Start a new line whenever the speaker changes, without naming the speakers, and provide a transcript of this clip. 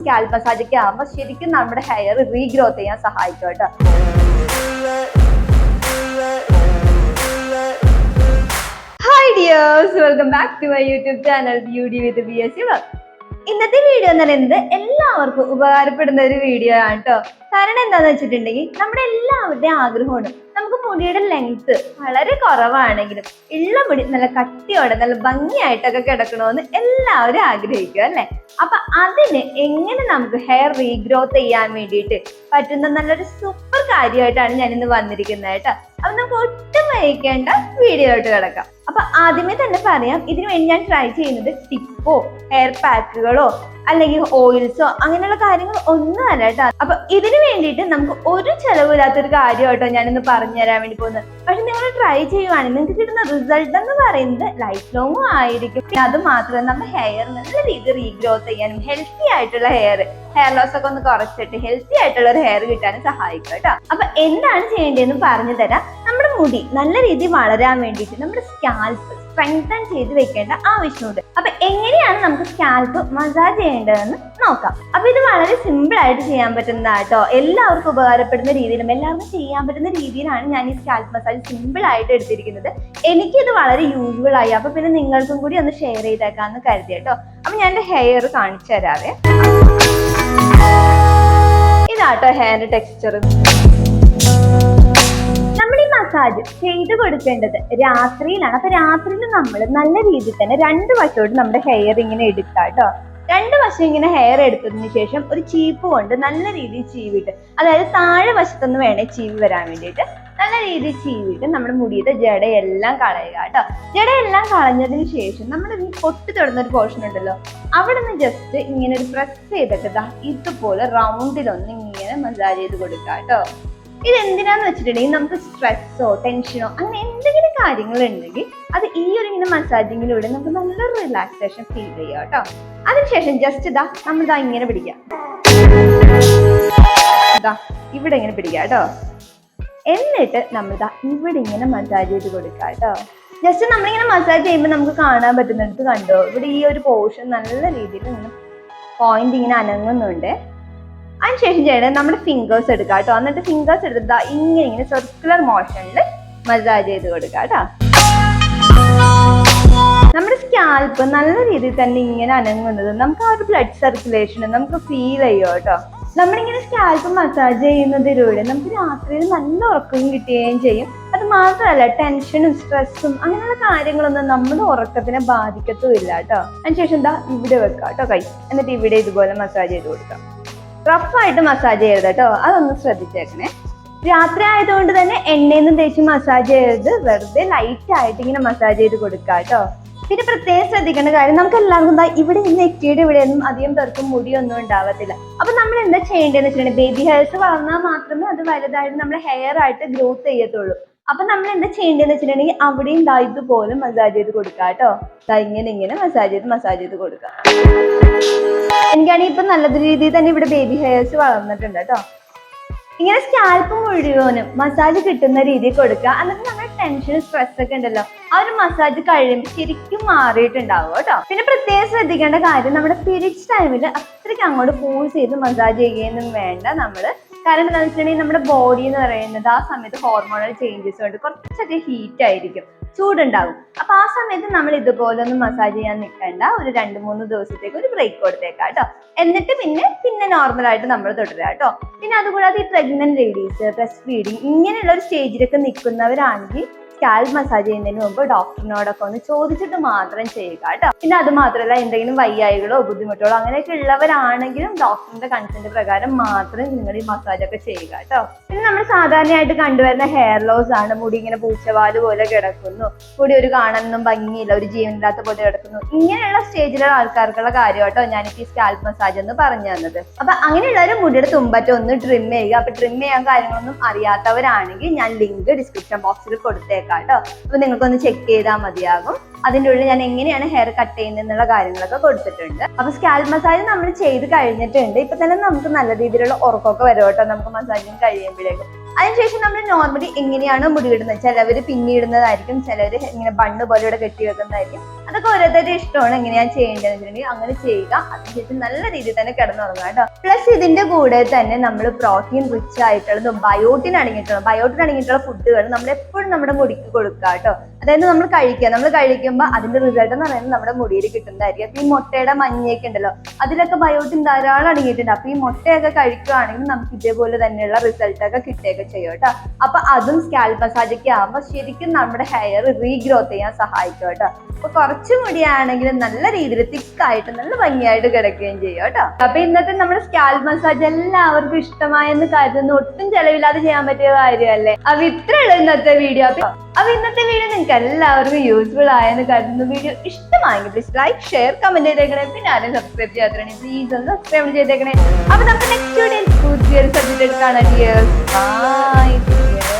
Scalp massage ഒക്കെ ആകുമ്പോൾ ശരിക്കും നമ്മുടെ ഹെയർ റീഗ്രോത്ത് ചെയ്യാൻ സഹായിക്കും കേട്ടോ. Hi dears, welcome back to my YouTube channel beauty with BSc vlog. ഇന്നത്തെ വീഡിയോ എന്ന് പറയുന്നത് എല്ലാവർക്കും ഉപകാരപ്പെടുന്ന ഒരു വീഡിയോ ആണ് കേട്ടോ. കാരണം എന്താന്ന് വെച്ചിട്ടുണ്ടെങ്കിൽ നമ്മുടെ എല്ലാവരുടെയും ആഗ്രഹമാണ് നമുക്ക് മുടിയുടെ ലെങ്ത് വളരെ കുറവാണെങ്കിലും ഉള്ള മുടി നല്ല കട്ടിയോടെ നല്ല ഭംഗിയായിട്ടൊക്കെ കിടക്കണമെന്ന് എല്ലാവരും ആഗ്രഹിക്കും അല്ലെ. അപ്പൊ അതിന് എങ്ങനെ നമുക്ക് ഹെയർ റീഗ്രോത്ത് ചെയ്യാൻ വേണ്ടിയിട്ട് പറ്റുന്ന നല്ലൊരു സൂപ്പർ കാര്യമായിട്ടാണ് ഞാൻ ഇന്ന് വന്നിരിക്കുന്നത് കേട്ടോ. അപ്പൊ നമുക്ക് ഒട്ടും വൈകിക്കേണ്ട വീഡിയോ ആയിട്ട് കിടക്കാം. അപ്പൊ ആദ്യമേ തന്നെ പറയാം, ഇതിനു വേണ്ടി ഞാൻ ട്രൈ ചെയ്യുന്നത് ടിപ്പോ ഹെയർ പാക്കുകളോ അല്ലെങ്കിൽ ഓയിൽസോ അങ്ങനെയുള്ള കാര്യങ്ങൾ ഒന്നും അല്ല കേട്ടോ. അപ്പൊ ഇതിനു വേണ്ടിയിട്ട് നമുക്ക് ഒരു ചെലവില്ലാത്തൊരു കാര്യമായിട്ടോ ഞാനിന്ന് പറഞ്ഞു തരാൻ വേണ്ടി പോകുന്നത്. പക്ഷെ നിങ്ങൾ ട്രൈ ചെയ്യുവാണെങ്കിൽ നിങ്ങൾക്ക് കിട്ടുന്ന റിസൾട്ട് എന്ന് പറയുന്നത് ലൈഫ് ലോങ്ങും ആയിരിക്കും. അത് മാത്രമല്ല നമ്മുടെ ഹെയർ നല്ല രീതിയിൽ റീഗ്രോത്ത് ചെയ്യാനും ഹെൽത്തി ആയിട്ടുള്ള ഹെയർ ലോസ് ഒക്കെ ഒന്ന് കുറച്ചിട്ട് ഹെൽത്തി ആയിട്ടുള്ള ഒരു ഹെയർ കിട്ടാനും സഹായിക്കും കേട്ടോ. അപ്പൊ എന്താണ് ചെയ്യേണ്ടതെന്ന് പറഞ്ഞു തരാം. നമ്മുടെ മുടി നല്ല രീതിയിൽ വളരാൻ വേണ്ടിയിട്ട് നമ്മുടെ സ്കാൽപ്പ് സ്ട്രെങ്തൻ ചെയ്ത് വെക്കേണ്ട ആവശ്യമുണ്ട്. അപ്പൊ എങ്ങനെയാണ് നമുക്ക് സ്കാൽപ്പ് മസാജ് ചെയ്യേണ്ടതെന്ന് നോക്കാം. അപ്പൊ ഇത് വളരെ സിമ്പിൾ ആയിട്ട് ചെയ്യാൻ പറ്റുന്നതാട്ടോ. എല്ലാവർക്കും ഉപകാരപ്പെടുന്ന രീതിയിലും എല്ലാവർക്കും ചെയ്യാൻ പറ്റുന്ന രീതിയിലാണ് ഞാൻ ഈ സ്കാൽപ്പ് മസാജ് സിമ്പിൾ ആയിട്ട് എടുത്തിരിക്കുന്നത്. എനിക്കിത് വളരെ യൂസ്ഫുൾ ആയി. അപ്പൊ പിന്നെ നിങ്ങൾക്കും കൂടി ഒന്ന് ഷെയർ ചെയ്തേക്കാന്ന് കരുതി കേട്ടോ. അപ്പൊ ഞാൻ എന്റെ ഹെയർ കാണിച്ചു തരാവേ. ഇതാട്ടോ ഹെയർ ടെക്സ്ചർ. നമ്മൾ ഈ മസാജ് ചെയ്ത് കൊടുക്കേണ്ടത് രാത്രിയിലാണ്. അപ്പൊ രാത്രിയിൽ നമ്മൾ നല്ല രീതിയിൽ തന്നെ രണ്ട് വശത്തോട്ട് നമ്മുടെ ഹെയർ ഇങ്ങനെ എടുക്കാം കേട്ടോ. രണ്ട് വശം ഇങ്ങനെ ഹെയർ എടുത്തതിന് ശേഷം ഒരു ചീപ്പ് കൊണ്ട് നല്ല രീതിയിൽ ചീവിട്ട്, അതായത് താഴെ വശത്തൊന്ന് വേണേ ചീവി വരാൻ വേണ്ടിയിട്ട് നല്ല രീതിയിൽ ചീവിട്ട് നമ്മുടെ മുടിയുടെ ജടയെല്ലാം കളയുക കേട്ടോ. ജടയെല്ലാം കളഞ്ഞതിന് ശേഷം നമ്മുടെ ഈ പൊട്ടി തൊടുന്ന ഒരു പോർഷൻ ഉണ്ടല്ലോ, അവിടെ നിന്ന് ജസ്റ്റ് ഇങ്ങനെ ഒരു പ്രസ് ചെയ്തിട്ട് ഇതുപോലെ റൗണ്ടിലൊന്ന് ഇങ്ങനെ മസാജ് ചെയ്ത് കൊടുക്കുക കേട്ടോ. ഇത് എന്തിനാന്ന് വെച്ചിട്ടുണ്ടെങ്കിൽ നമുക്ക് സ്ട്രെസ്സോ ടെൻഷനോ അങ്ങനെ എന്തെങ്കിലും കാര്യങ്ങൾ ഉണ്ടെങ്കിൽ അത് ഈ ഒരു ഇങ്ങനെ മസാജിങ്ങിലൂടെ നമുക്ക് നല്ലൊരു റിലാക്സേഷൻ ഫീൽ ചെയ്യാം കേട്ടോ. അതിനുശേഷം ജസ്റ്റ് നമ്മൾ ഇങ്ങനെ പിടിക്കാം, ഇവിടെ ഇങ്ങനെ പിടിക്കാം കേട്ടോ. എന്നിട്ട് നമ്മൾ ഇവിടെ ഇങ്ങനെ മസാജ് ചെയ്ത് കൊടുക്കാം കേട്ടോ. ജസ്റ്റ് നമ്മളിങ്ങനെ മസാജ് ചെയ്യുമ്പോൾ നമുക്ക് കാണാൻ പറ്റുന്നിടത്ത് കണ്ടോ, ഇവിടെ ഈ ഒരു പോർഷൻ നല്ല രീതിയിൽ ഇങ്ങനെ പോയിന്റ് ഇങ്ങനെ അനങ്ങുന്നുണ്ട്. അതിനുശേഷം ചെയ്യണത് നമ്മുടെ ഫിംഗേഴ്സ് എടുക്കുക കേട്ടോ. എന്നിട്ട് ഫിംഗേഴ്സ് എടുത്തിട്ട് ഇങ്ങനെ സർക്കുലർ മോഷനിൽ മസാജ് ചെയ്ത് കൊടുക്കുക കേട്ടോ. നമ്മുടെ സ്കാൽപ്പ് നല്ല രീതിയിൽ തന്നെ ഇങ്ങനെ അനങ്ങുന്നത് നമുക്ക് ആ ഒരു ബ്ലഡ് സർക്കുലേഷൻ നമുക്ക് ഫീൽ ചെയ്യും കേട്ടോ. നമ്മളിങ്ങനെ സ്കാൽപ്പ് മസാജ് ചെയ്യുന്നതിലൂടെ നമുക്ക് രാത്രിയിൽ നല്ല ഉറക്കം കിട്ടുകയും ചെയ്യും. അത് മാത്രമല്ല ടെൻഷനും സ്ട്രെസ്സും അങ്ങനെയുള്ള കാര്യങ്ങളൊന്നും നമ്മുടെ ഉറക്കത്തിനെ ബാധിക്കത്തുമില്ല കേട്ടോ. അതിനുശേഷം ഇവിടെ വെക്കാം കേട്ടോ കൈ. എന്നിട്ട് ഇവിടെ ഇതുപോലെ മസാജ് ചെയ്ത് കൊടുക്കാം. റഫായിട്ട് മസാജ് ചെയ്യരുത് കേട്ടോ, അതൊന്ന് ശ്രദ്ധിച്ചേക്കണേ. രാത്രി ആയതുകൊണ്ട് തന്നെ എണ്ണയൊന്നും തേച്ച് മസാജ് ചെയ്ത് വെറുതെ ലൈറ്റ് ആയിട്ട് ഇങ്ങനെ മസാജ് ചെയ്ത് കൊടുക്കുക കേട്ടോ. പിന്നെ പ്രത്യേകം ശ്രദ്ധിക്കേണ്ട കാര്യം, നമുക്ക് എല്ലാവർക്കും ഇവിടെ ഈ നെറ്റിയുടെ ഇവിടെ ഒന്നും അധികം പേർക്കും മുടിയൊന്നും ഉണ്ടാവത്തില്ല. അപ്പൊ നമ്മൾ എന്താ ചെയ്യേണ്ടതെന്ന് വെച്ചിട്ടുണ്ടെങ്കിൽ ബേബി ഹെയർസ് വളർന്നാൽ മാത്രമേ അത് വലുതായിട്ട് നമ്മുടെ ഹെയർ ആയിട്ട് ഗ്രോത്ത് ചെയ്യത്തുള്ളൂ. അപ്പൊ നമ്മൾ എന്താ ചെയ്യേണ്ടതെന്ന് വെച്ചിട്ടുണ്ടെങ്കിൽ അവിടെയും ഇതുപോലെ മസാജ് ചെയ്ത് കൊടുക്കുക കേട്ടോ. ഇങ്ങനെ മസാജ് ചെയ്ത് കൊടുക്കുക. എനിക്കാണെങ്കിൽ ഇപ്പൊ നല്ല രീതിയിൽ തന്നെ ഇവിടെ ബേബി ഹെയർസ് വളർന്നിട്ടുണ്ട് കേട്ടോ. ഇങ്ങനെ സ്കാൽപ്പ് മുഴുവനും മസാജ് കിട്ടുന്ന രീതിയിൽ കൊടുക്കുക. എന്നിട്ട് നമ്മുടെ ടെൻഷനും സ്ട്രെസ് ഒക്കെ ഉണ്ടല്ലോ, ആ ഒരു മസാജ് കഴിയുമ്പോൾ ശരിക്കും മാറിയിട്ടുണ്ടാവും കേട്ടോ. പിന്നെ പ്രത്യേകം ശ്രദ്ധിക്കേണ്ട കാര്യം, നമ്മുടെ പീരിയഡ്സ് ടൈമിൽ അത്രയ്ക്ക് അങ്ങോട്ട് ഫോഴ്സ് ചെയ്ത് മസാജ് ചെയ്യുകയൊന്നും വേണ്ട നമ്മള്. കാരണം എന്താണെന്ന് വെച്ചിട്ടുണ്ടെങ്കിൽ നമ്മുടെ ബോഡി എന്ന് പറയുന്നത് ആ സമയത്ത് ഹോർമോണൽ ചേഞ്ചസ് കൊണ്ട് കുറച്ചൊക്കെ ഹീറ്റ് ആയിരിക്കും, ചൂടുണ്ടാകും. അപ്പൊ ആ സമയത്ത് നമ്മൾ ഇതുപോലെ ഒന്ന് മസാജ് ചെയ്യാൻ നിൽക്കേണ്ട. ഒരു 2-3 ദിവസത്തേക്ക് ഒരു ബ്രേക്ക് കൊടുത്തേക്കാം കേട്ടോ. എന്നിട്ട് പിന്നെ നോർമലായിട്ട് നമ്മൾ തുടരുക കേട്ടോ. പിന്നെ അതുകൂടാതെ ഈ പ്രഗ്നന്റ് ലേഡീസ്, ബ്രസ്റ്റ് ഫീഡിങ് ഇങ്ങനെയുള്ള ഒരു സ്റ്റേജിലൊക്കെ നിൽക്കുന്നവരാണെങ്കിൽ സ്കാൽപ്പ് മസാജ് ചെയ്യുന്നതിന് മുമ്പ് ഡോക്ടറിനോടൊക്കെ ഒന്ന് ചോദിച്ചിട്ട് മാത്രം ചെയ്യുക കേട്ടോ. പിന്നെ അത് മാത്രമല്ല എന്തെങ്കിലും വയ്യായികളോ ബുദ്ധിമുട്ടുകളോ അങ്ങനെയൊക്കെ ഉള്ളവരാണെങ്കിലും ഡോക്ടറിന്റെ കൺസെന്റ് പ്രകാരം മാത്രം നിങ്ങൾ ഈ മസാജ് ഒക്കെ ചെയ്യുക കേട്ടോ. പിന്നെ നമ്മൾ സാധാരണയായിട്ട് കണ്ടുവരുന്ന ഹെയർ ലോസ് ആണ്. മുടി ഇങ്ങനെ പൂച്ചവാല് പോലെ കിടക്കുന്നു, മുടി ഒരു കാണാനൊന്നും ഭംഗിയില്ല, ഒരു ജീവനില്ലാത്ത പോലെ കിടക്കുന്നു. ഇങ്ങനെയുള്ള സ്റ്റേജിലുള്ള ആൾക്കാർക്കുള്ള കാര്യം കേട്ടോ ഞാനിപ്പോ ഈ സ്കാൽപ്പ് മസാജ് എന്ന് പറഞ്ഞു തന്നത്. അപ്പൊ അങ്ങനെയുള്ളവർ മുടിയുടെ തുമ്പറ്റം ഒന്ന് ട്രിം ചെയ്യുക. അപ്പൊ ട്രിം ചെയ്യാൻ കാര്യങ്ങളൊന്നും അറിയാത്തവരാണെങ്കിൽ ഞാൻ ലിങ്ക് ഡിസ്ക്രിപ്ഷൻ ബോക്സിൽ കൊടുത്തേക്കാം കേട്ടോ. അപ്പൊ നിങ്ങൾക്കൊന്ന് ചെക്ക് ചെയ്താൽ മതിയാകും. അതിൻ്റെ ഉള്ളിൽ ഞാൻ എങ്ങനെയാണ് ഹെയർ കട്ട് ചെയ്യുന്നത് എന്നുള്ള കാര്യങ്ങളൊക്കെ കൊടുത്തിട്ടുണ്ട്. അപ്പൊ സ്കാൽപ്പ് മസാജ് നമ്മൾ ചെയ്ത് കഴിഞ്ഞിട്ടുണ്ട്. ഇപ്പൊ തന്നെ നമുക്ക് നല്ല രീതിയിലുള്ള ഉറക്കമൊക്കെ വരും കേട്ടോ നമുക്ക് മസാജിങ് കഴിയുമ്പോഴേക്കും. അതിനുശേഷം നമ്മൾ നോർമലി എങ്ങനെയാണ് മുടി ഇടുന്നത്, ചിലവര് പിന്നിടുന്നതായിരിക്കും, ചിലവര് ഇങ്ങനെ ബണ്ണ് പോലെ ഇവിടെ കെട്ടി വെക്കുന്നതായിരിക്കും. അതൊക്കെ ഓരോരുത്തരുടെ ഇഷ്ടമാണ് എങ്ങനെയാണ് ചെയ്യേണ്ടതെന്ന് വെച്ചിട്ടുണ്ടെങ്കിൽ അങ്ങനെ ചെയ്യുക. അതിനുശേഷം നല്ല രീതിയിൽ തന്നെ കിടന്നുറങ്ങുക കേട്ടോ. പ്ലസ് ഇതിന്റെ കൂടെ തന്നെ നമ്മൾ പ്രോട്ടീൻ റിച്ച് ആയിട്ടുള്ളതും ബയോട്ടിൻ അടങ്ങിയിട്ടുള്ള ഫുഡുകൾ നമ്മൾ എപ്പോഴും നമ്മുടെ മുടിക്ക് കൊടുക്കുക കേട്ടോ. അതായത് നമ്മൾ കഴിക്കുമ്പോൾ അതിന്റെ റിസൾട്ട് എന്ന് പറയുന്നത് നമ്മുടെ മുടിയിൽ കിട്ടുന്നതായിരിക്കും. അപ്പൊ ഈ മുട്ടയുടെ മഞ്ഞയൊക്കെ ഉണ്ടല്ലോ, അതിലൊക്കെ ബയോട്ടിൻ ധാരാളം അടങ്ങിയിട്ടുണ്ട്. അപ്പൊ ഈ മുട്ടയൊക്കെ കഴിക്കുകയാണെങ്കിൽ നമുക്ക് ഇതേപോലെ തന്നെയുള്ള റിസൾട്ട് ഒക്കെ കിട്ടുകയൊക്കെ ചെയ്യും കേട്ടോ. അപ്പൊ അതും സ്കാൽപ്പ് മസാജ് ഒക്കെ ആകുമ്പോൾ ശരിക്കും നമ്മുടെ ഹെയർ റീഗ്രോത്ത് ചെയ്യാൻ സഹായിക്കും കേട്ടോ. അപ്പൊ കുറച്ചു മുടിയാണെങ്കിലും നല്ല രീതിയിൽ തിക്കായിട്ട് നല്ല ഭംഗിയായിട്ട് കിടക്കുകയും ചെയ്യും കേട്ടോ. അപ്പൊ ഇന്നത്തെ നമ്മുടെ സ്കാൽപ്പ് മസാജ് എല്ലാവർക്കും ഇഷ്ടമായെന്ന് കരുതുന്നു. ഒട്ടും ചെലവില്ലാതെ ചെയ്യാൻ പറ്റിയ കാര്യമല്ലേ. അപ്പൊ ഇത്രയുള്ള ഇന്നത്തെ വീഡിയോ. അപ്പൊ ഇന്നത്തെ വീഡിയോ നിങ്ങൾക്ക് എല്ലാവർക്കും യൂസ്ഫുൾ ആയെന്ന് കരുതുന്നു. വീഡിയോ ഇഷ്ടമായെങ്കിൽ പ്ലീസ് ലൈക്ക്, ഷെയർ, കമന്റ് ചെയ്തേക്കണേ. പിന്നെ ആരും സബ്സ്ക്രൈബ് ചെയ്യാത്തേ പ്ലീസ് ഒന്ന് സബ്സ്ക്രൈബ് ചെയ്തേക്കണേ. അപ്പൊ നമുക്ക് നെക്സ്റ്റ് വീഡിയോയിൽ പുതിയൊരു സബ്ജക്റ്റ് കാണാം. ബൈ.